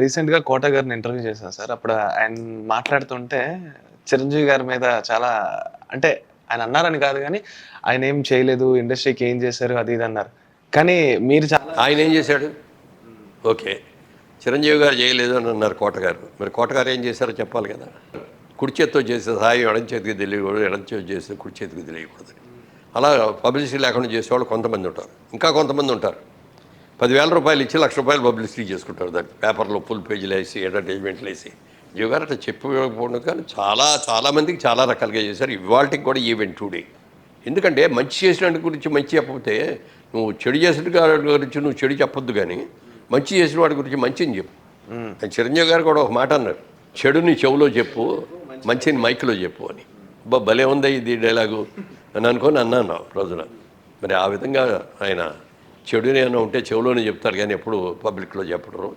రీసెంట్‌గా 'కోట' గారిని ఇంటర్వ్యూ చేశాను సార్. అప్పుడు ఆయన మాట్లాడుతుంటే చిరంజీవి గారి మీద చాలా అంటే ఆయన అన్నారని కాదు గానీ, ఆయనేం చేయలేదు, ఇండస్ట్రీకి ఏం చేశారు అది ఇది అన్నారు. కానీ మీరు చాలా ఆయన ఏం చేశాడు? ఓకే. చిరంజీవి గారు చేయలేదు అని అన్నారు కోటగారు. మరి కోటగారు ఏం చేశారో చెప్పాలి కదా. కుడి చేత్తో చేసే సహాయం ఎడం చేతికి తెలియకూడదు, ఎడం చేతి చేసే కుడి చేతికి తెలియకూడదు. అలా పబ్లిసిటీ లేకుండా చేసేవాళ్ళు కొంతమంది ఉంటారు. ఇంకా కొంతమంది ఉంటారు. 10,000 రూపాయలు ఇచ్చి ₹1,00,000 పబ్లిసిటీ చేసుకుంటారు. దాన్ని పేపర్లో ఫుల్ పేజీలు వేసి అడ్వర్టైజ్మెంట్లు వేసి. జీవ్ గారు అట్లా చెప్పకపోవడం కానీ చాలామందికి చాలా రకాలుగా చేశారు. ఇవాళకి కూడా ఈవెన్ టుడే. ఎందుకంటే మంచి చేసిన గురించి మంచి చెప్పకపోతే నువ్వు చెడు చేసిన గురించి నువ్వు చెడు చెప్పొద్దు, కానీ మంచి చేసిన వాడి గురించి మంచిని చెప్పు. చిరంజీవి గారు కూడా ఒక మాట అన్నారు, చెడుని చెవులో చెప్పు, మంచిని మైక్లో చెప్పు అని. భలే ఉందా ఇది డైలాగు అని అనుకొని అన్నాను రోజున. మరి ఆ విధంగా ఆయన చెడుని అన్న ఉంటే చెవులోనే చెప్తారు, కానీ ఎప్పుడు పబ్లిక్లో చెప్పడరు.